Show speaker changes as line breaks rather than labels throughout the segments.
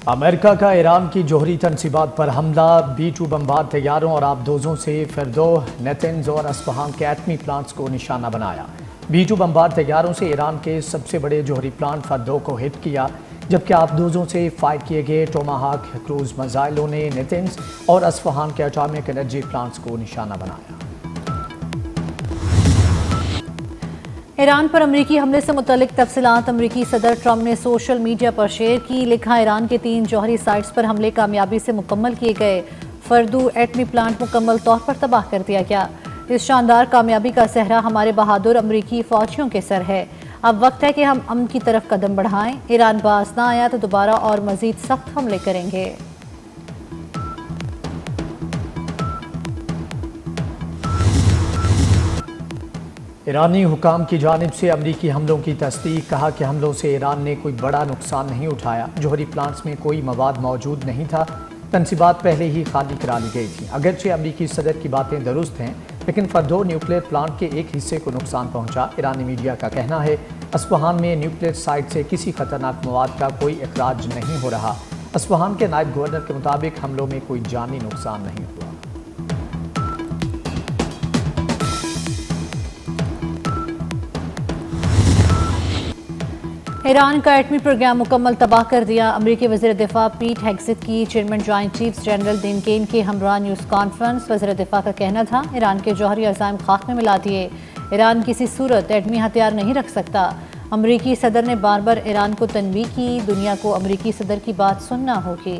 امریکہ کا ایران کی جوہری تنصیبات پر حملہ، B-2 بمبار طیاروں اور آبدوزوں سے فردو، نیتنز اور اصفہان کے ایٹمی پلانٹس کو نشانہ بنایا۔ B-2 بمبار طیاروں سے ایران کے سب سے بڑے جوہری پلانٹ فردو کو ہٹ کیا، جبکہ آبدوزوں سے فائر کیے گئے ٹوماہاک کروز میزائلوں نے نیتنز اور اصفہان کے اٹامک انرجی پلانٹس کو نشانہ بنایا۔
ایران پر امریکی حملے سے متعلق تفصیلات امریکی صدر ٹرمپ نے سوشل میڈیا پر شیئر کی۔ لکھا، ایران کے 3 جوہری سائٹس پر حملے کامیابی سے مکمل کیے گئے، فردو ایٹمی پلانٹ مکمل طور پر تباہ کر دیا گیا۔ اس شاندار کامیابی کا سہرا ہمارے بہادر امریکی فوجیوں کے سر ہے۔ اب وقت ہے کہ ہم امن کی طرف قدم بڑھائیں۔ ایران باز نہ آیا تو دوبارہ اور مزید سخت حملے کریں گے۔
ایرانی حکام کی جانب سے امریکی حملوں کی تصدیق، کہا کہ حملوں سے ایران نے کوئی بڑا نقصان نہیں اٹھایا، جوہری پلانٹس میں کوئی مواد موجود نہیں تھا، تنصیبات پہلے ہی خالی کرا لی گئی تھیں۔ اگرچہ امریکی صدر کی باتیں درست ہیں، لیکن فردو نیوکلیئر پلانٹ کے ایک حصے کو نقصان پہنچا۔ ایرانی میڈیا کا کہنا ہے اصفہان میں نیوکلیئر سائٹ سے کسی خطرناک مواد کا کوئی اخراج نہیں ہو رہا۔ اصفہان کے نائب گورنر کے مطابق حملوں میں کوئی جانی نقصان نہیں ہوا۔
ایران کا ایٹمی پروگرام مکمل تباہ کر دیا۔ امریکی وزیر دفاع پیٹ ہیگسٹ کی chairman joint chiefs general Dan Caine کے ہمراہ نیوز کانفرنس۔ وزیر دفاع کا کہنا تھا ایران کے جوہری عزائم خاک میں ملا دیے، ایران کسی صورت ایٹمی ہتھیار نہیں رکھ سکتا۔ امریکی صدر نے بار بار ایران کو تنبیہ کی، دنیا کو امریکی صدر کی بات سننا ہوگی۔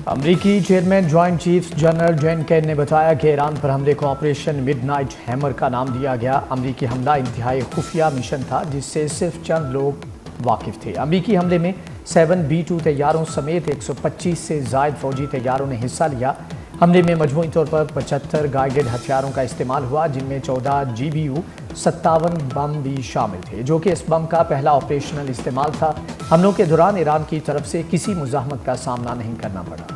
امریکی chairman joint chiefs general Dan Caine نے بتایا کہ ایران پر حملے کو آپریشن مڈ نائٹ ہیمر کا نام دیا گیا۔ امریکی حملہ انتہائی خفیہ مشن تھا جس سے صرف چند لوگ واقف تھے۔ امریکی حملے میں 7 B-2 طیاروں سمیت 125 سے زائد فوجی طیاروں نے حصہ لیا۔ حملے میں مجموعی طور پر 75 گائیڈڈ ہتھیاروں کا استعمال ہوا، جن میں 14 GBU 57 بم بھی شامل تھے، جو کہ اس بم کا پہلا آپریشنل استعمال تھا۔ حملوں کے دوران ایران کی طرف سے کسی مزاحمت کا سامنا نہیں کرنا پڑا۔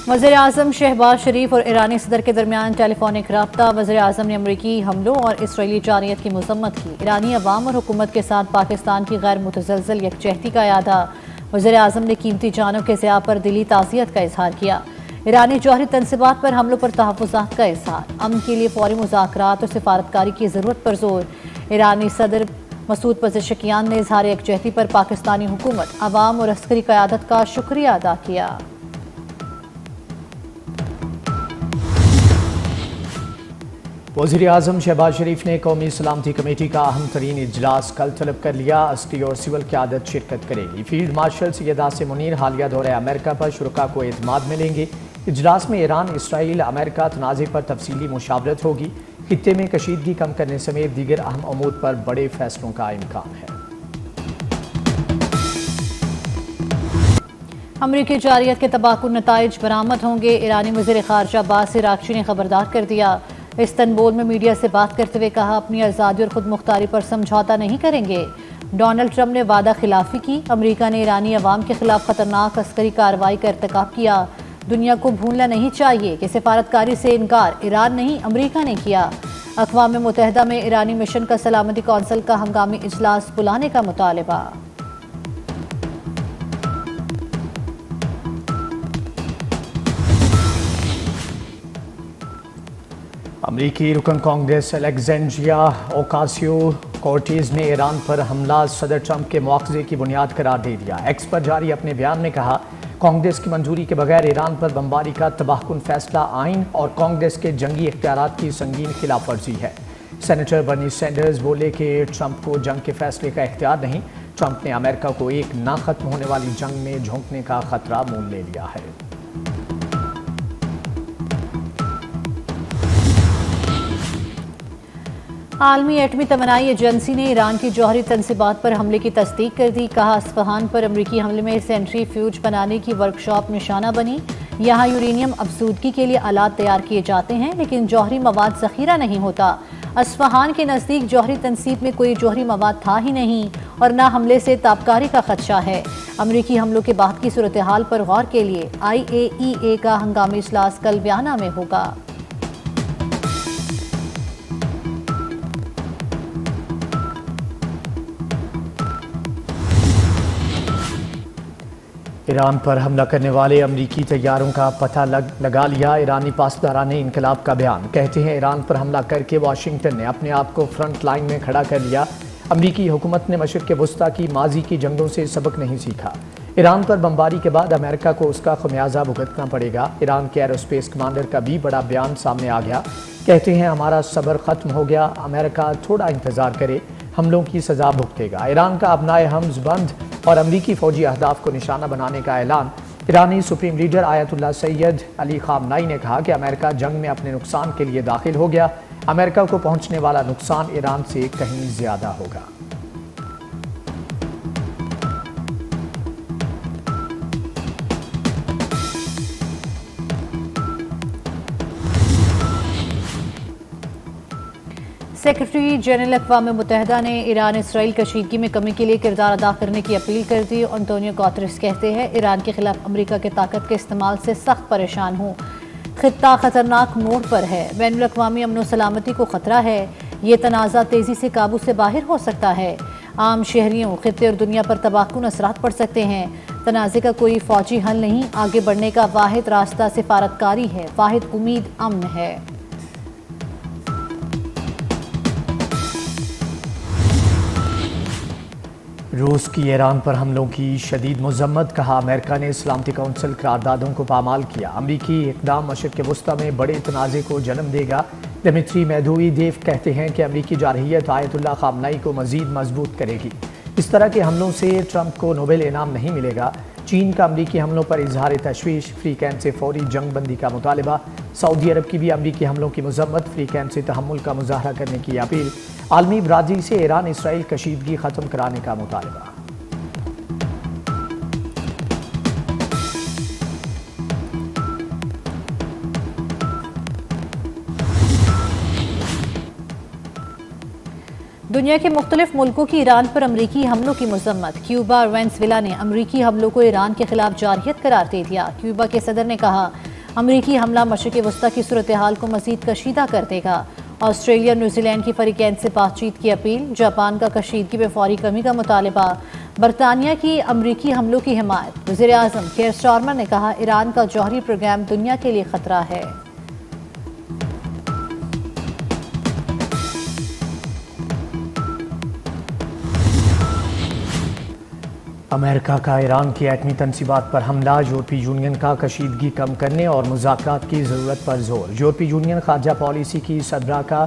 وزیر اعظم شہباز شریف اور ایرانی صدر کے درمیان ٹیلی فونک رابطہ۔ وزیر اعظم نے امریکی حملوں اور اسرائیلی جارحیت کی مذمت کی۔ ایرانی عوام اور حکومت کے ساتھ پاکستان کی غیر متزلزل یکجہتی کا اعادہ۔ وزیر اعظم نے قیمتی جانوں کے ضیاع پر دلی تعزیت کا اظہار کیا۔ ایرانی جوہری تنصیبات پر حملوں پر تحفظات کا اظہار۔ امن کے لیے فوری مذاکرات اور سفارتکاری کی ضرورت پر زور۔ ایرانی صدر مسعود پزشکیان نے اظہار یکجہتی پر پاکستانی حکومت، عوام اور عسکری قیادت کا شکریہ ادا کیا۔
وزیر اعظم شہباز شریف نے قومی سلامتی کمیٹی کا اہم ترین اجلاس کل طلب کر لیا۔ عسکری اور سول قیادت شرکت کرے گی۔ فیلڈ مارشل سید عاصم منیر حالیہ دورہ امریکہ پر شرکاء کو اعتماد ملیں گے۔ اجلاس میں ایران، اسرائیل، امریکہ تنازع پر تفصیلی مشاورت ہوگی۔ خطے میں کشیدگی کم کرنے سمیت دیگر اہم امور پر بڑے فیصلوں کا امکان ہے۔
امریکی جارحیت کے تباہ کن نتائج برآمد ہوں گے۔ ایرانی وزیر خارجہ عباس عراقچی نے خبردار کر دیا۔ استنبول میں میڈیا سے بات کرتے ہوئے کہا اپنی آزادی اور خود مختاری پر سمجھوتا نہیں کریں گے۔ ڈونلڈ ٹرمپ نے وعدہ خلافی کی۔ امریکہ نے ایرانی عوام کے خلاف خطرناک عسکری کارروائی کا ارتکاب کیا۔ دنیا کو بھولنا نہیں چاہیے کہ سفارتکاری سے انکار ایران نہیں، امریکہ نے کیا۔ اقوام متحدہ میں ایرانی مشن کا سلامتی کونسل کا ہنگامی اجلاس بلانے کا مطالبہ۔
امریکی رکن کانگریس الیگزینڈریا اوکاسیو کورٹیز نے ایران پر حملہ صدر ٹرمپ کے مواخذے کی بنیاد قرار دے دیا۔ ایکس پر جاری اپنے بیان میں کہا کانگریس کی منظوری کے بغیر ایران پر بمباری کا تباہ کن فیصلہ آئین اور کانگریس کے جنگی اختیارات کی سنگین خلاف ورزی ہے۔ سینیٹر برنی سینڈرز بولے کہ ٹرمپ کو جنگ کے فیصلے کا اختیار نہیں، ٹرمپ نے امریکہ کو ایک نہ ختم ہونے والی جنگ میں جھونکنے کا خطرہ مول لے لیا ہے۔
عالمی ایٹمی توانائی ایجنسی نے ایران کی جوہری تنصیبات پر حملے کی تصدیق کر دی۔ کہا اصفہان پر امریکی حملے میں سینٹری فیوج بنانے کی ورکشاپ نشانہ بنی۔ یہاں یورینیم افزودگی کے لیے آلات تیار کیے جاتے ہیں لیکن جوہری مواد ذخیرہ نہیں ہوتا۔ اصفہان کے نزدیک جوہری تنصیب میں کوئی جوہری مواد تھا ہی نہیں اور نہ حملے سے تابکاری کا خدشہ ہے۔ امریکی حملوں کے بعد کی صورتحال پر غور کے لیے IAEA کا ہنگامی اجلاس کل ویانا میں ہوگا۔
ایران پر حملہ کرنے والے امریکی طیاروں کا پتہ لگا لیا۔ ایرانی پاسداران انقلاب کا بیان، کہتے ہیں ایران پر حملہ کر کے واشنگٹن نے اپنے آپ کو فرنٹ لائن میں کھڑا کر لیا۔ امریکی حکومت نے مشرق وسطیٰ کی ماضی کی جنگوں سے سبق نہیں سیکھا۔ ایران پر بمباری کے بعد امریکہ کو اس کا خمیازہ بھگتنا پڑے گا۔ ایران کے ایروسپیس کمانڈر کا بھی بڑا بیان سامنے آ گیا، کہتے ہیں ہمارا صبر ختم ہو گیا، امریکہ تھوڑا انتظار کرے، حملوں کی سزا بھگتے گا۔ ایران کا ابنائے حمز بند اور امریکی فوجی اہداف کو نشانہ بنانے کا اعلان۔ ایرانی سپریم لیڈر آیت اللہ سید علی خامنائی نے کہا کہ امریکہ جنگ میں اپنے نقصان کے لیے داخل ہو گیا، امریکہ کو پہنچنے والا نقصان ایران سے کہیں زیادہ ہوگا۔
سیکرٹری جنرل اقوام متحدہ نے ایران اسرائیل کشیدگی میں کمی کے لیے کردار ادا کرنے کی اپیل کر دی۔ انٹونیو گوتریس کہتے ہیں ایران کے خلاف امریکہ کے طاقت کے استعمال سے سخت پریشان ہوں، خطہ خطرناک موڑ پر ہے، بین الاقوامی امن و سلامتی کو خطرہ ہے، یہ تنازع تیزی سے قابو سے باہر ہو سکتا ہے، عام شہریوں، خطے اور دنیا پر تباہ کن اثرات پڑ سکتے ہیں، تنازع کا کوئی فوجی حل نہیں، آگے بڑھنے کا واحد راستہ سفارتکاری ہے، واحد امید امن ہے۔
روس کی ایران پر حملوں کی شدید مذمت، کہا امریکہ نے سلامتی کونسل قراردادوں کو پامال کیا۔ امریکی اقدام مشرق وسطیٰ میں بڑے تنازع کو جنم دے گا۔ دمتری میدویدیو کہتے ہیں کہ امریکی جارحیت آیت اللہ خامنائی کو مزید مضبوط کرے گی۔ اس طرح کے حملوں سے ٹرمپ کو نوبل انعام نہیں ملے گا۔ چین کا امریکی حملوں پر اظہار تشویش، فری کیمپ سے فوری جنگ بندی کا مطالبہ۔ سعودی عرب کی بھی امریکی حملوں کی مذمت، فری کیمپ سے تحمل کا مظاہرہ کرنے کی اپیل۔ عالمی برادری سے ایران اسرائیل کشیدگی ختم کرانے کا مطالبہ۔
دنیا کے مختلف ملکوں کی ایران پر امریکی حملوں کی مذمت، کیوبا اور وینزویلا نے امریکی حملوں کو ایران کے خلاف جارحیت قرار دے دیا۔ کیوبا کے صدر نے کہا امریکی حملہ مشرق وسطیٰ کی صورتحال کو مزید کشیدہ کر دے گا۔ آسٹریلیا اور نیوزی لینڈ کی فریقین سے بات چیت کی اپیل، جاپان کا کشیدگی میں فوری کمی کا مطالبہ، برطانیہ کی امریکی حملوں کی حمایت۔ وزیر اعظم کیئر سٹارمر نے کہا ایران کا جوہری پروگرام دنیا کے لیے خطرہ ہے۔
امریکہ کا ایران کی ایٹمی تنصیبات پر حملہ، یورپی یونین کا کشیدگی کم کرنے اور مذاکرات کی ضرورت پر زور۔ یورپی یونین خارجہ پالیسی کی سربراہ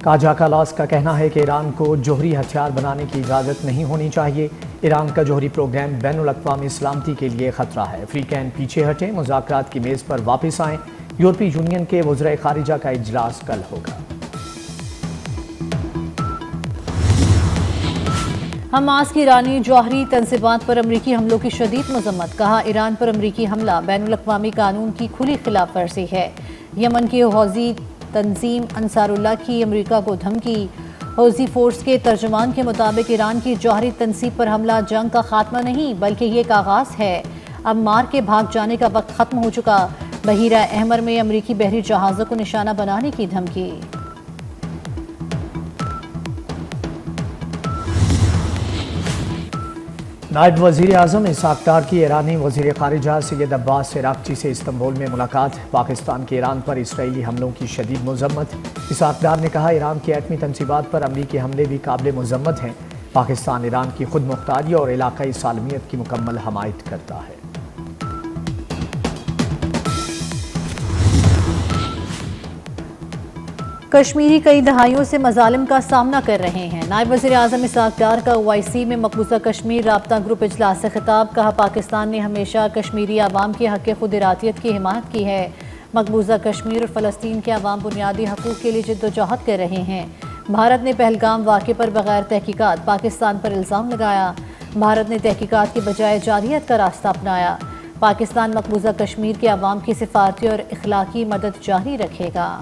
کاجا کالاس کا کہنا ہے کہ ایران کو جوہری ہتھیار بنانے کی اجازت نہیں ہونی چاہیے۔ ایران کا جوہری پروگرام بین الاقوامی سلامتی کے لیے خطرہ ہے۔ فری کیمپ پیچھے ہٹیں، مذاکرات کی میز پر واپس آئیں۔ یورپی یونین کے وزرائے خارجہ کا اجلاس کل ہوگا۔
حماس کی ایرانی جوہری تنصیبات پر امریکی حملوں کی شدید مذمت، کہا ایران پر امریکی حملہ بین الاقوامی قانون کی کھلی خلاف ورزی ہے۔ یمن کی حوثی تنظیم انصار اللہ کی امریکہ کو دھمکی، حوثی فورس کے ترجمان کے مطابق ایران کی جوہری تنصیب پر حملہ جنگ کا خاتمہ نہیں بلکہ یہ ایک آغاز ہے، اب مار کے بھاگ جانے کا وقت ختم ہو چکا۔ بحیرہ احمر میں امریکی بحری جہازوں کو نشانہ بنانے کی دھمکی۔
نائب وزیر اعظم اسحاق ڈار کی ایرانی وزیر خارجہ سید عباس عراقچی سے استنبول میں ملاقات، پاکستان کے ایران پر اسرائیلی حملوں کی شدید مذمت۔ اسحاق ڈار نے کہا ایران کی ایٹمی تنصیبات پر امریکی حملے بھی قابل مذمت ہیں، پاکستان ایران کی خود مختاری اور علاقائی سالمیت کی مکمل حمایت کرتا ہے۔
کشمیری کئی دہائیوں سے مظالم کا سامنا کر رہے ہیں۔ نائب وزیر اعظم اسحاق ڈار کا OIC میں مقبوضہ کشمیر رابطہ گروپ اجلاس سے خطاب، کہا پاکستان نے ہمیشہ کشمیری عوام کے حق خود ارادیت کی حمایت کی ہے۔ مقبوضہ کشمیر اور فلسطین کے عوام بنیادی حقوق کے لیے جدوجہد کر رہے ہیں۔ بھارت نے پہلگام واقعے پر بغیر تحقیقات پاکستان پر الزام لگایا۔ بھارت نے تحقیقات کی بجائے جارحیت کا راستہ اپنایا۔ پاکستان مقبوضہ کشمیر کے عوام کی سفارتی اور اخلاقی مدد جاری رکھے گا۔